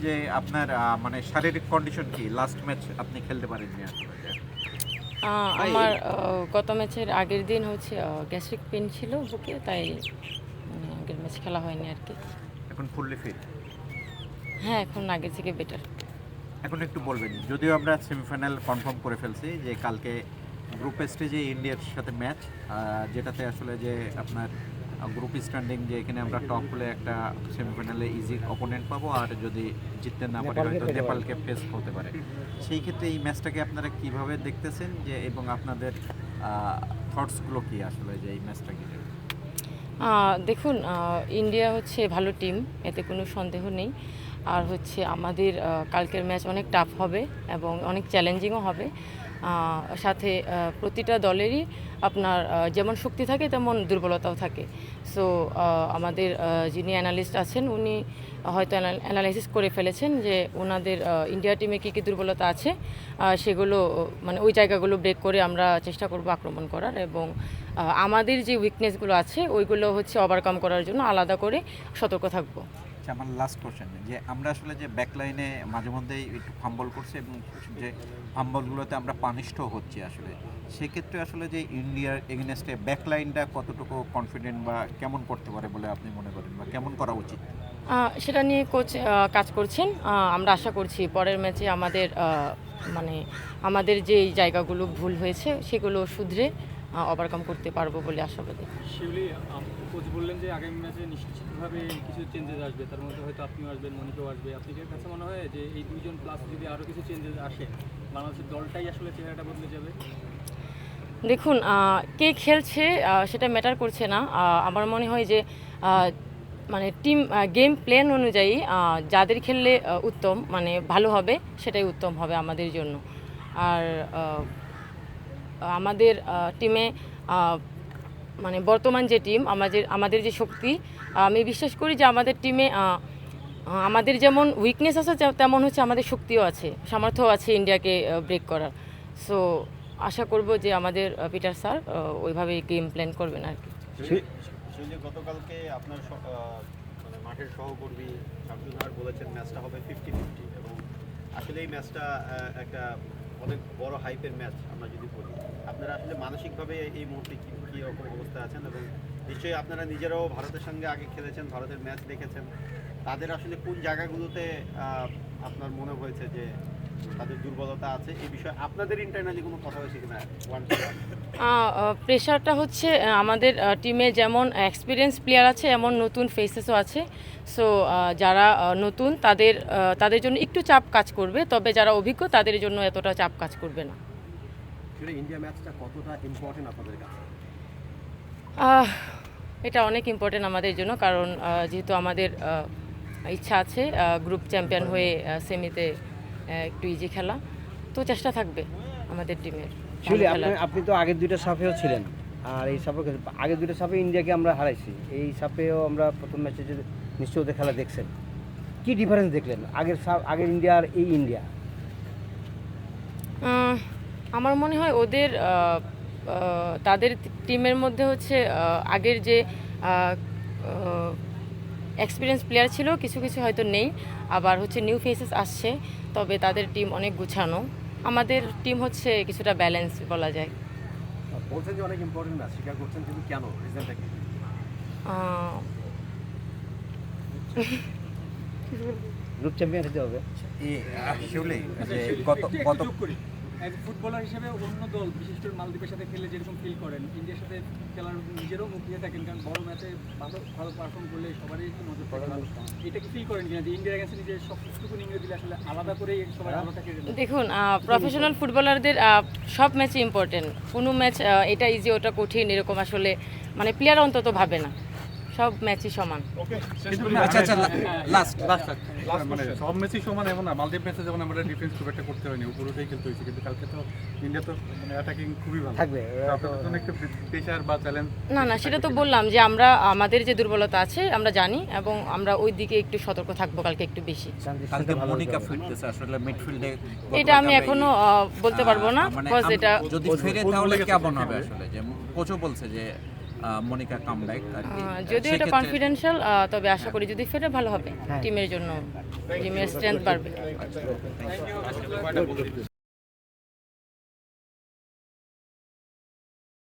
যে আপনার মানে শারীরিক কন্ডিশন কি? লাস্ট ম্যাচ আপনি খেলতে পারেননি আসলে। আমার গত ম্যাচের আগের দিন হচ্ছে গ্যাস্ট্রিক পেন ছিল বুকে, তাই মানে আগের ম্যাচ খেলা হয়নি আর কি। এখন ফুললি ফিট। হ্যাঁ, এখন আগের থেকে বেটার। এখন একটু বলবেন, যদিও আমরা সেমিফাইনাল কনফার্ম করে ফেলছি যে কালকে গ্রুপ স্টেজে ইন্ডিয়ার সাথে ম্যাচ, যেটাতে আসলে যে আপনার গ্রুপ স্ট্যান্ডিং যে এখানে আমরা টপ হলে একটা সেমিফাইনালে ইজি অপোনেন্ট পাবো, আর যদি জিততে না পারি হয়তো নেপালকে ফেস হতে পারে। সেই ক্ষেত্রে এই ম্যাচটাকে আপনারা কিভাবে দেখতেছেন যে, এবং আপনাদের থটসগুলো কি আসলে যে এই ম্যাচটাকে? দেখুন, ইন্ডিয়া হচ্ছে ভালো টিম, এতে কোনো সন্দেহ নেই। আর হচ্ছে আমাদের কালকের ম্যাচ অনেক টাফ হবে এবং অনেক চ্যালেঞ্জিংও হবে। সাথে প্রতিটা দলেরই আপনার যেমন শক্তি থাকে তেমন দুর্বলতাও থাকে। সো আমাদের যিনি অ্যানালিস্ট আছেন উনি হয়তো অ্যানালাইসিস করে ফেলেছেন যে ওনাদের ইন্ডিয়া টিমে কী কী দুর্বলতা আছে, সেগুলো মানে ওই জায়গাগুলো ব্রেক করে আমরা চেষ্টা করব আক্রমণ করার, এবং আমাদের যে উইকনেসগুলো আছে ওইগুলো হচ্ছে ওভারকাম করার জন্য আলাদা করে সতর্ক থাকবো। আচ্ছা, আমার লাস্ট কোশ্চেন, যে আমরা আসলে যে ব্যাকলাইনে মাঝে মধ্যেই একটু ফাম্বল করছি এবং যে ফাম্বলগুলোতে আমরা পানিশডও হচ্ছি আসলে, সেক্ষেত্রে আসলে যে ইন্ডিয়ার এগেনস্টে ব্যাকলাইনটা কতটুকু কনফিডেন্ট বা কেমন করতে পারে বলে আপনি মনে করেন, বা কেমন করা উচিত? সেটা নিয়ে কোচ কাজ করছেন। আমরা আশা করছি পরের ম্যাচে আমাদের মানে আমাদের যে জায়গাগুলো ভুল হয়েছে সেগুলো শুধরে ওভারকাম করতে পারবো বলে আশাবাদী। শিউলি, কোচ বললেন যে আগামী ম্যাচে নিশ্চিতভাবে কিছু চেঞ্জেস আসবে, তার মধ্যে হয়তো আপনিও আসবেন, মনিকাও আসবে। আপনাদের কাছে মনে হয় যে এই দুইজন প্লাস যদি আরও কিছু চেঞ্জেস আসে, বাংলাদেশের দলটাই আসলে চেহারাটা বদলে যাবে? দেখুন, কে খেলছে সেটা ম্যাটার করছে না। আমার মনে হয় যে মানে টিম গেম প্ল্যান অনুযায়ী যাদের খেললে উত্তম মানে ভালো হবে সেটাই উত্তম হবে আমাদের জন্য। আর আমাদের টিমে মানে বর্তমান যে টিম আমাদের যে শক্তি, আমি বিশ্বাস করি যে আমাদের টিমে আমাদের যেমন উইকনেস আছে তেমন হচ্ছে আমাদের শক্তিও আছে, সামর্থ্য আছে ইন্ডিয়াকে ব্রেক করার। সো আশা করব যে আমাদের পিটার স্যার ওইভাবেই গেম প্ল্যান করবেন আর কি। গতকালকে আপনার মানে মাঠের সহকর্মী শামসুল নাহার বলেছেন ম্যাচটা হবে 50-50, এবং আসলে এই ম্যাচটা একটা অনেক বড় হাইপের ম্যাচ আমরা যদি বলি। আপনারা আসলে মানসিকভাবে এই মুহূর্তে কী রকম অবস্থায় আছেন, এবং নিশ্চয়ই আপনারা নিজেরাও ভারতের সঙ্গে আগে খেলেছেন, ভারতের ম্যাচ দেখেছেন, তাদের আসলে কোন জায়গাগুলোতে আপনার মনে হয়েছে যে তাদের দুর্বলতা আছে, এই বিষয়ে আপনাদের ইন্টারনালি কোনো কথা হয়েছে কিনা? প্রেশারটা হচ্ছে আমাদের টিমে যেমন এক্সপিরিয়েন্স প্লেয়ার আছে এমন নতুন ফেসেসও আছে। সো যারা নতুন তাদের জন্য একটু চাপ কাজ করবে, তবে যারা অভিজ্ঞ তাদের জন্য এতটা চাপ কাজ করবে না। ইন্ডিয়া ম্যাচটা কতটা ইম্পর্টেন্ট আপনাদের কাছে? এটা অনেক ইম্পর্টেন্ট আমাদের জন্য, কারণ যেহেতু আমাদের ইচ্ছা আছে গ্রুপ চ্যাম্পিয়ন হয়ে সেমিতে একটু ইজি খেলা, তো চেষ্টা থাকবে আমাদের টিমের। আপনি তো আগের দুইটা সাফেও ছিলেন, আর এই সাফে আগের দুইটা সাফে ইন্ডিয়াকে আমরা হারাইছি, এই সাফেও আমরা প্রথম ম্যাচে যে নিশ্চয় ওদের খেলা দেখছেন, কি ডিফারেন্স দেখলেন আগের ইন্ডিয়া আর এই ইন্ডিয়া? আমার মনে হয় ওদের তাদের টিমের মধ্যে হচ্ছে আগের যে এক্সপিরিয়েন্স প্লেয়ার ছিল কিছু কিছু হয়তো নেই, আবার হচ্ছে নিউ ফেসেস আসছে, তবে তাদের টিম অনেক গুছানো। আমাদের টিম হচ্ছে কিছুটা ব্যালেন্স বলা যায়। বলছেন যে অনেক ইম্পর্টেন্ট ম্যাচ, স্বীকার করছেন, কিন্তু কেন, রিজনটা কি? গ্রুপ চ্যাম্পিয়ন হতে হবে। শিউলি, যে গত ফুটবলার হিসেবে অন্য দল বিশেষ করে মালদ্বীপের সাথে খেলে যেরকম ফিল করেন, ইন্ডিয়ার সাথে খেলার নিজেরও মুখ দিয়ে থাকেন, কারণ বড় ম্যাচে ভালো পারফর্ম করলে সবারই একটু নজর পড়ে। এটা কি ফিল করেন কিনা যে ইন্ডিয়ার কাছে নিজের সবটুকু ইংরেজি দিলে আসলে আলাদা করে সবাই ভালো থাকে? দেখুন, প্রফেশনাল ফুটবলারদের সব ম্যাচই ইম্পর্টেন্ট। কোনো ম্যাচ এটা ইজি ওটা কঠিন এরকম আসলে মানে প্লেয়ার অন্তত ভাবে না, সব ম্যাচই সমান। আচ্ছা লাস্ট মানে সব ম্যাচই সমান, এমন না মালদ্বীপ ম্যাচে যেমন আমরা ডিফেন্স খুব একটা করতে হয়নি, উপর উঠেই খেলতে হয়েছে, কিন্তু কালকে তো ইন্ডিয়া তো মানে অ্যাটাকিং খুবই ভালো থাকবে। আপনাদের জন্য একটা প্রেশার বা চ্যালেঞ্জ? না, সেটা তো বললাম যে আমরা আমাদের যে দুর্বলতা আছে আমরা জানি, এবং আমরা ওই দিকে একটু সতর্ক থাকবো কালকে একটু বেশি। কালকে মনিকা ফিরতেছে আসলে মিডফিল্ডে, এটা আমি এখনো বলতে পারবো না, বিকজ এটা যদি ফিরে তাহলে কেমন হবে আসলে, যে কোচও বলছে যে মনিকা কামব্যাক আর কি, যদিও এটা কনফিডেন্সিয়াল, তবে আশা করি যদি ফেরে ভালো হবে টিমের জন্য। টিমের স্ট্রেংথ বাড়বে।